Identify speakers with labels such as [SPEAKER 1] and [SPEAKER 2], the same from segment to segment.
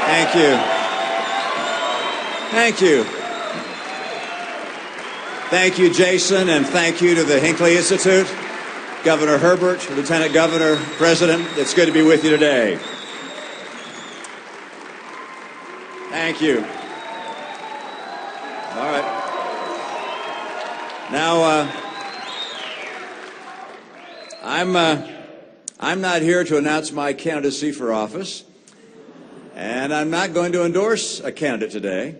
[SPEAKER 1] Thank you. Thank you. Thank you, Jason, and thank you to the Hinckley Institute, Governor Herbert, Lieutenant Governor, President. It's good to be with you today. Thank you. All right. Now, I'm not here to announce my candidacy for office, and I'm not going to endorse a candidate today.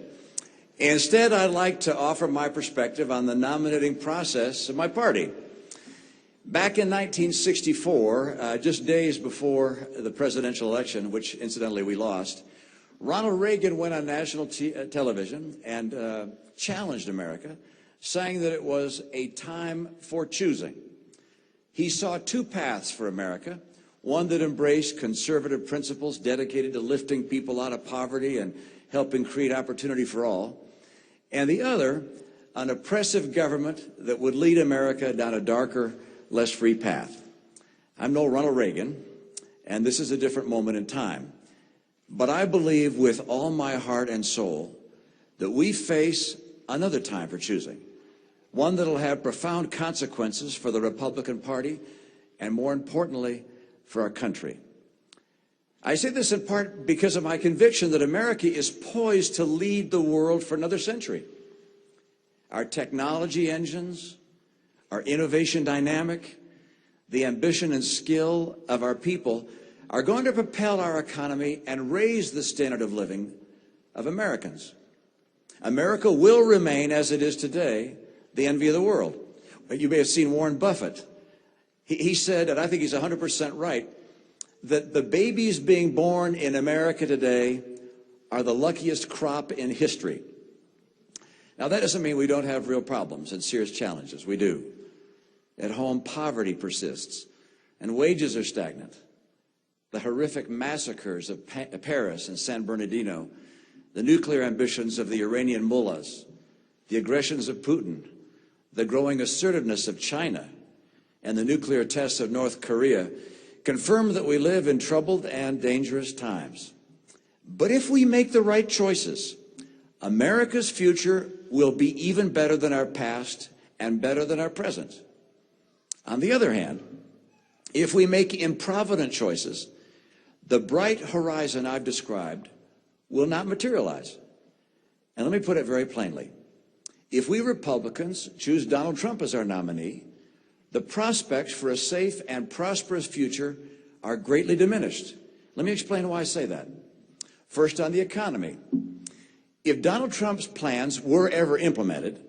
[SPEAKER 1] Instead, I'd like to offer my perspective on the nominating process of my party. Back in 1964, just days before the presidential election, which incidentally we lost, Ronald Reagan went on national television and challenged America, saying that it was a time for choosing. He saw two paths for America, one that embraced conservative principles dedicated to lifting people out of poverty and helping create opportunity for all, and the other, an oppressive government that would lead America down a darker, less free path. I'm no Ronald Reagan, and this is a different moment in time. But I believe with all my heart and soul that we face another time for choosing, one that'll have profound consequences for the Republican Party and, more importantly, for our country. I say this in part because of my conviction that America is poised to lead the world for another century. Our technology engines, our innovation dynamic, the ambition and skill of our people are going to propel our economy and raise the standard of living of Americans. America will remain, as it is today, the envy of the world. You may have seen Warren Buffett. He said, and I think he's 100% right, that the babies being born in America today are the luckiest crop in history. Now, that doesn't mean we don't have real problems and serious challenges. We do. At home, poverty persists, and wages are stagnant. The horrific massacres of Paris and San Bernardino, the nuclear ambitions of the Iranian mullahs, the aggressions of Putin, the growing assertiveness of China, and the nuclear tests of North Korea confirm that we live in troubled and dangerous times. But if we make the right choices, America's future will be even better than our past and better than our present. On the other hand, if we make improvident choices, the bright horizon I've described will not materialize. And let me put it very plainly. If we Republicans choose Donald Trump as our nominee, the prospects for a safe and prosperous future are greatly diminished. Let me explain why I say that. First, on the economy. If Donald Trump's plans were ever implemented,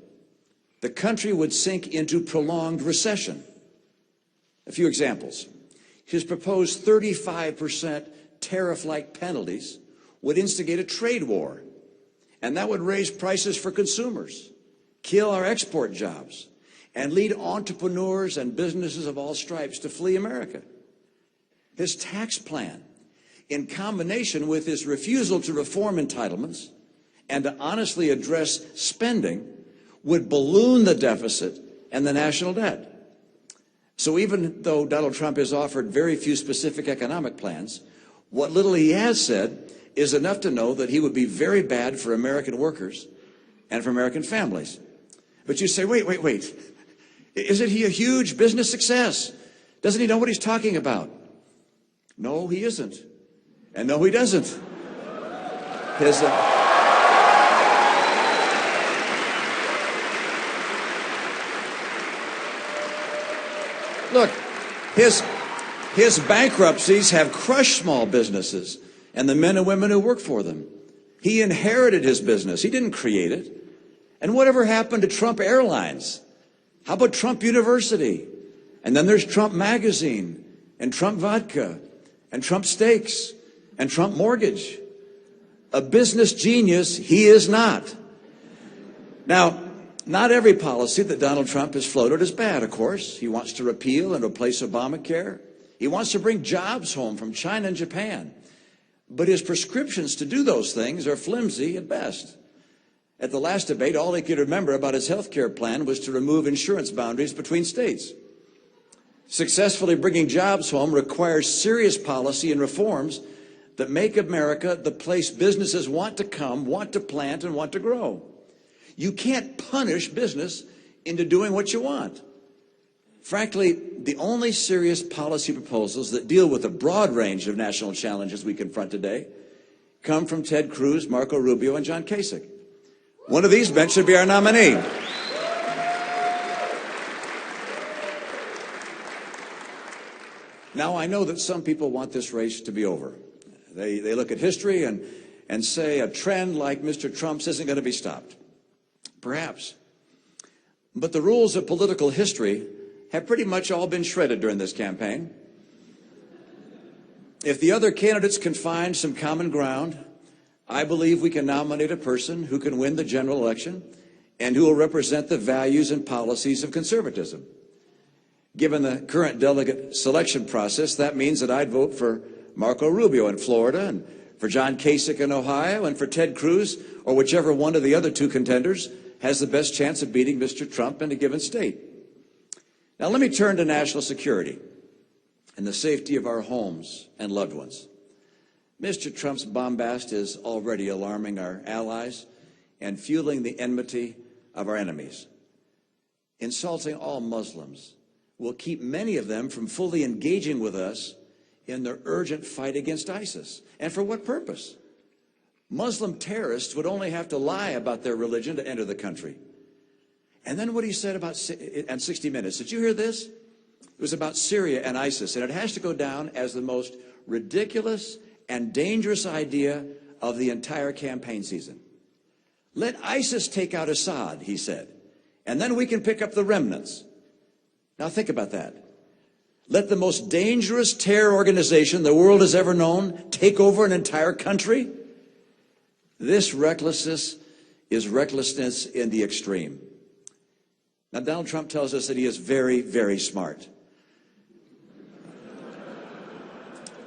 [SPEAKER 1] the country would sink into prolonged recession. A few examples. His proposed 35% tariff-like penalties would instigate a trade war, and that would raise prices for consumers, kill our export jobs, and lead entrepreneurs and businesses of all stripes to flee America. His tax plan, in combination with his refusal to reform entitlements and to honestly address spending, would balloon the deficit and the national debt. So even though Donald Trump has offered very few specific economic plans, what little he has said is enough to know that he would be very bad for American workers and for American families. But you say, wait. Isn't he a huge business success? Doesn't he know what he's talking about? No, he isn't. And no, he doesn't. Look, his bankruptcies have crushed small businesses and the men and women who work for them. He inherited his business. He didn't create it. And whatever happened to Trump Airlines? How about Trump University? And then there's Trump Magazine, and Trump Vodka, and Trump Steaks, and Trump Mortgage. A business genius he is not. Now, not every policy that Donald Trump has floated is bad, of course. He wants to repeal and replace Obamacare. He wants to bring jobs home from China and Japan. But his prescriptions to do those things are flimsy at best. At the last debate, all he could remember about his health care plan was to remove insurance boundaries between states. Successfully bringing jobs home requires serious policy and reforms that make America the place businesses want to come, want to plant, and want to grow. You can't punish business into doing what you want. Frankly, the only serious policy proposals that deal with a broad range of national challenges we confront today come from Ted Cruz, Marco Rubio, and John Kasich. One of these men should be our nominee. Now, I know that some people want this race to be over. They look at history and say a trend like Mr. Trump's isn't going to be stopped. Perhaps. But the rules of political history have pretty much all been shredded during this campaign. If the other candidates can find some common ground, I believe we can nominate a person who can win the general election and who will represent the values and policies of conservatism. Given the current delegate selection process, that means that I'd vote for Marco Rubio in Florida, and for John Kasich in Ohio, and for Ted Cruz, or whichever one of the other two contenders has the best chance of beating Mr. Trump in a given state. Now let me turn to national security and the safety of our homes and loved ones. Mr. Trump's bombast is already alarming our allies and fueling the enmity of our enemies. Insulting all Muslims will keep many of them from fully engaging with us in their urgent fight against ISIS. And for what purpose? Muslim terrorists would only have to lie about their religion to enter the country. And then what he said about and 60 Minutes. Did you hear this? It was about Syria and ISIS, and it has to go down as the most ridiculous and dangerous idea of the entire campaign season. Let ISIS take out Assad, he said, and then we can pick up the remnants. Now think about that. Let the most dangerous terror organization the world has ever known take over an entire country? This recklessness is recklessness in the extreme. Now, Donald Trump tells us that he is very, very smart.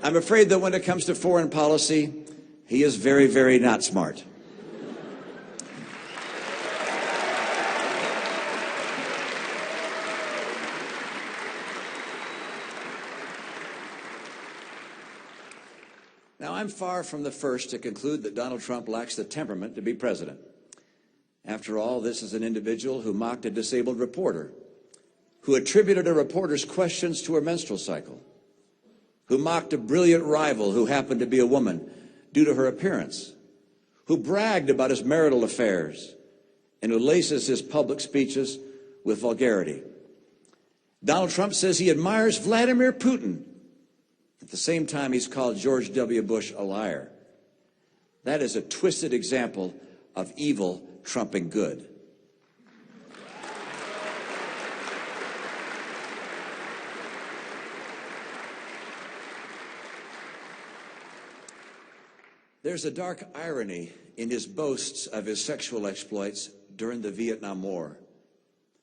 [SPEAKER 1] I'm afraid that when it comes to foreign policy, he is very, very not smart. Now, I'm far from the first to conclude that Donald Trump lacks the temperament to be president. After all, this is an individual who mocked a disabled reporter, who attributed a reporter's questions to her menstrual cycle, who mocked a brilliant rival who happened to be a woman due to her appearance, who bragged about his marital affairs, and who laces his public speeches with vulgarity. Donald Trump says he admires Vladimir Putin. At the same time, he's called George W. Bush a liar. That is a twisted example of evil trumping good. There's a dark irony in his boasts of his sexual exploits during the Vietnam War,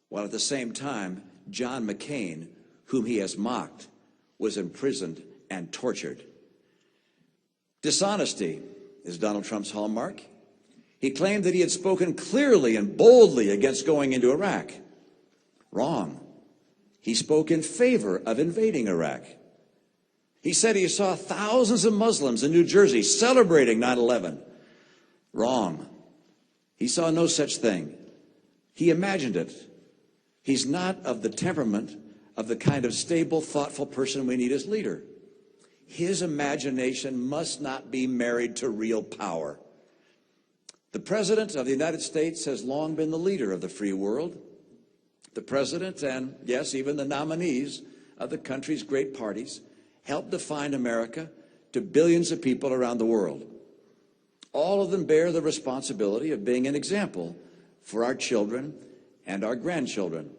[SPEAKER 1] while at the same time, John McCain, whom he has mocked, was imprisoned and tortured. Dishonesty is Donald Trump's hallmark. He claimed that he had spoken clearly and boldly against going into Iraq. Wrong. He spoke in favor of invading Iraq. He said he saw thousands of Muslims in New Jersey celebrating 9/11. Wrong. He saw no such thing. He imagined it. He's not of the temperament of the kind of stable, thoughtful person we need as leader. His imagination must not be married to real power. The President of the United States has long been the leader of the free world. The President and, yes, even the nominees of the country's great parties helped define America to billions of people around the world. All of them bear the responsibility of being an example for our children and our grandchildren.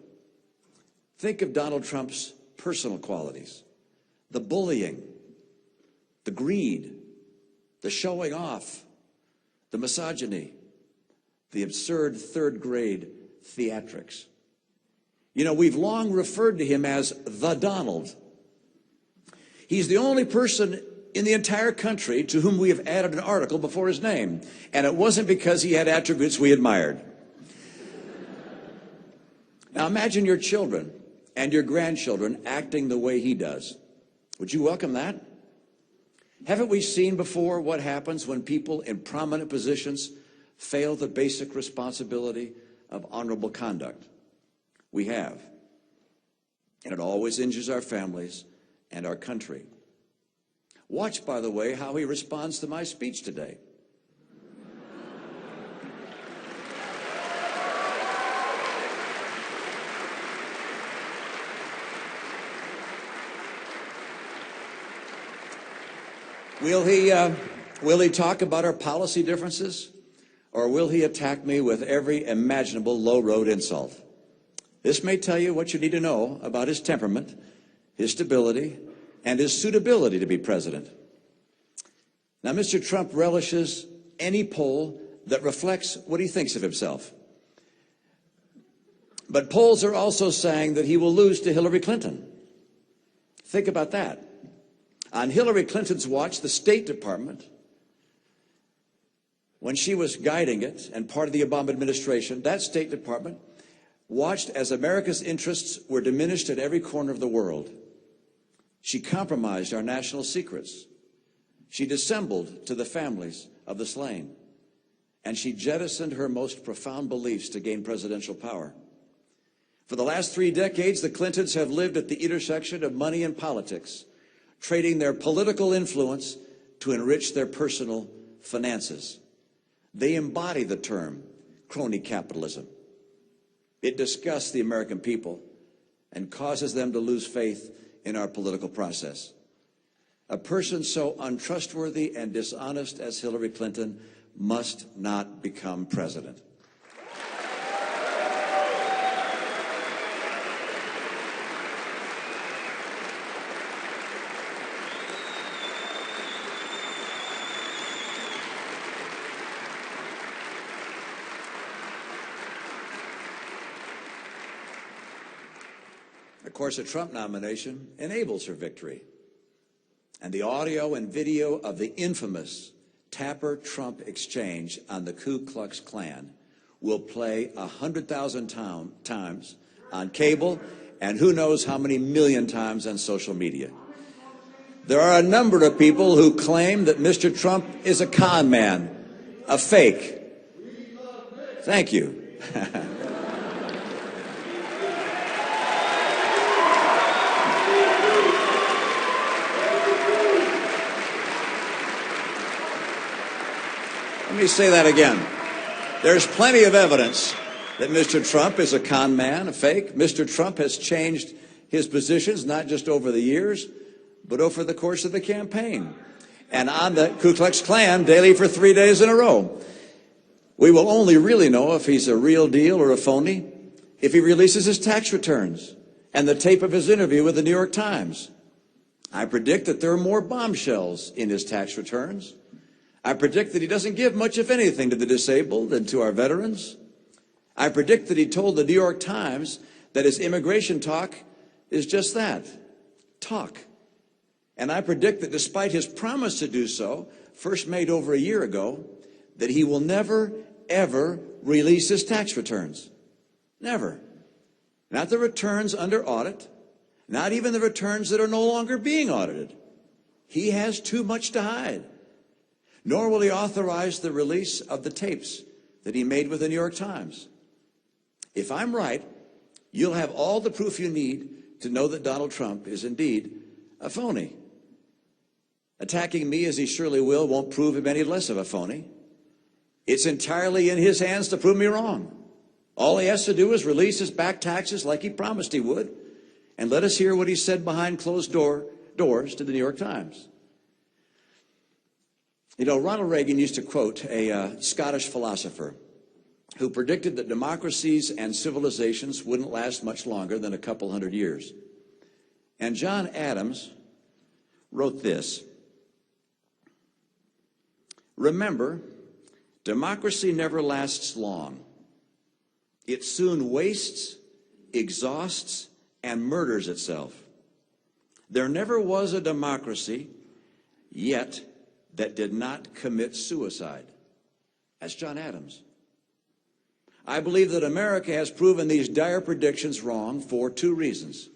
[SPEAKER 1] Think of Donald Trump's personal qualities: the bullying, the greed, the showing off, the misogyny, the absurd third-grade theatrics. You know, we've long referred to him as the Donald. He's the only person in the entire country to whom we have added an article before his name, and it wasn't because he had attributes we admired. Now imagine your children and your grandchildren acting the way he does. Would you welcome that? Haven't we seen before what happens when people in prominent positions fail the basic responsibility of honorable conduct? We have. And it always injures our families and our country. Watch, by the way, how he responds to my speech today. Will he talk about our policy differences, or will he attack me with every imaginable low-road insult? This may tell you what you need to know about his temperament, his stability, and his suitability to be president. Now, Mr. Trump relishes any poll that reflects what he thinks of himself. But polls are also saying that he will lose to Hillary Clinton. Think about that. On Hillary Clinton's watch, the State Department, when she was guiding it and part of the Obama administration, that State Department watched as America's interests were diminished at every corner of the world. She compromised our national secrets. She dissembled to the families of the slain. And she jettisoned her most profound beliefs to gain presidential power. For the last 3 decades, the Clintons have lived at the intersection of money and politics, trading their political influence to enrich their personal finances. They embody the term crony capitalism. It disgusts the American people and causes them to lose faith in our political process. A person so untrustworthy and dishonest as Hillary Clinton must not become president. Of course, a Trump nomination enables her victory. And the audio and video of the infamous Tapper-Trump exchange on the Ku Klux Klan will play 100,000 times on cable and who knows how many million times on social media. There are a number of people who claim that Mr. Trump is a con man, a fake. Thank you. Let me say that again. There's plenty of evidence that Mr. Trump is a con man, a fake. Mr. Trump has changed his positions, not just over the years, but over the course of the campaign. And on the Ku Klux Klan daily for 3 days in a row. We will only really know if he's a real deal or a phony if he releases his tax returns and the tape of his interview with the New York Times. I predict that there are more bombshells in his tax returns. I predict that he doesn't give much, if anything, to the disabled and to our veterans. I predict that he told the New York Times that his immigration talk is just that, talk. And I predict that despite his promise to do so, first made over a year ago, that he will never, ever release his tax returns. Never. Not the returns under audit, not even the returns that are no longer being audited. He has too much to hide. Nor will he authorize the release of the tapes that he made with the New York Times. If I'm right, you'll have all the proof you need to know that Donald Trump is indeed a phony. Attacking me, as he surely will, won't prove him any less of a phony. It's entirely in his hands to prove me wrong. All he has to do is release his back taxes like he promised he would, and let us hear what he said behind closed doors to the New York Times. You know, Ronald Reagan used to quote a Scottish philosopher who predicted that democracies and civilizations wouldn't last much longer than a couple hundred years. And John Adams wrote this: "Remember, democracy never lasts long. It soon wastes, exhausts, and murders itself. There never was a democracy yet that did not commit suicide." That's John Adams. I believe that America has proven these dire predictions wrong for 2 reasons.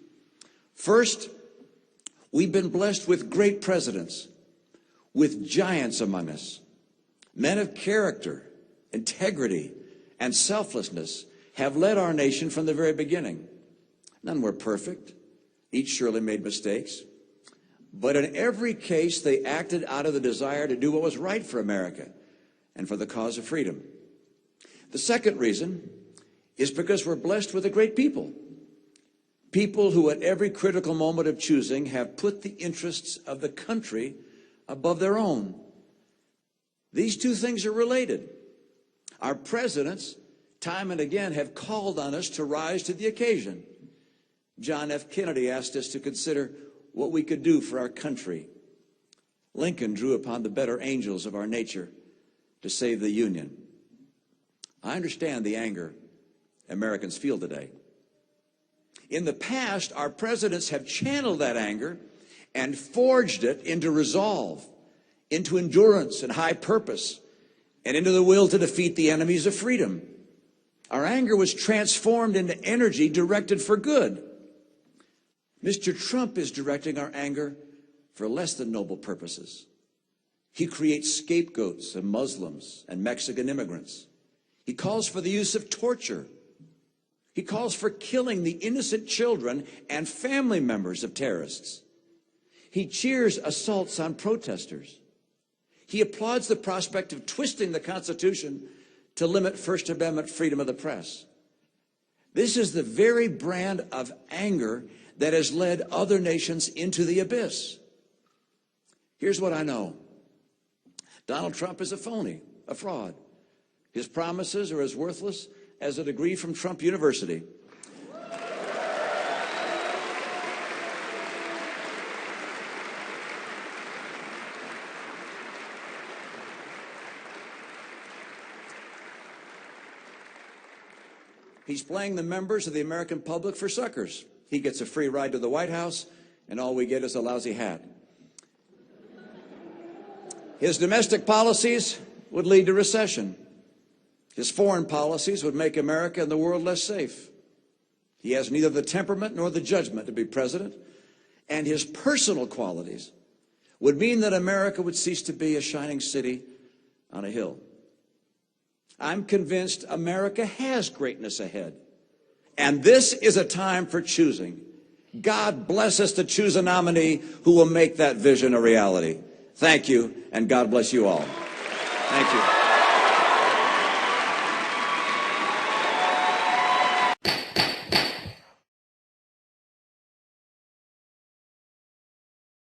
[SPEAKER 1] First, we've been blessed with great presidents with giants among us. Men of character, integrity, and selflessness have led our nation from the very beginning. None were perfect. Each surely made mistakes. But in every case, they acted out of the desire to do what was right for America and for the cause of freedom. The second reason is because we're blessed with a great people. People who at every critical moment of choosing have put the interests of the country above their own. These two things are related. Our presidents, time and again, have called on us to rise to the occasion. John F. Kennedy asked us to consider what we could do for our country. Lincoln drew upon the better angels of our nature to save the Union. I understand the anger Americans feel today. In the past, our presidents have channeled that anger and forged it into resolve, into endurance and high purpose, and into the will to defeat the enemies of freedom. Our anger was transformed into energy directed for good. Mr. Trump is directing our anger for less than noble purposes. He creates scapegoats of Muslims and Mexican immigrants. He calls for the use of torture. He calls for killing the innocent children and family members of terrorists. He cheers assaults on protesters. He applauds the prospect of twisting the Constitution to limit First Amendment freedom of the press. This is the very brand of anger that has led other nations into the abyss. Here's what I know. Donald Trump is a phony, a fraud. His promises are as worthless as a degree from Trump University. He's playing the members of the American public for suckers. He gets a free ride to the White House, and all we get is a lousy hat. His domestic policies would lead to recession. His foreign policies would make America and the world less safe. He has neither the temperament nor the judgment to be president, and his personal qualities would mean that America would cease to be a shining city on a hill. I'm convinced America has greatness ahead, and this is a time for choosing. God bless us to choose a nominee who will make that vision a reality. Thank you, and God bless you all. Thank you.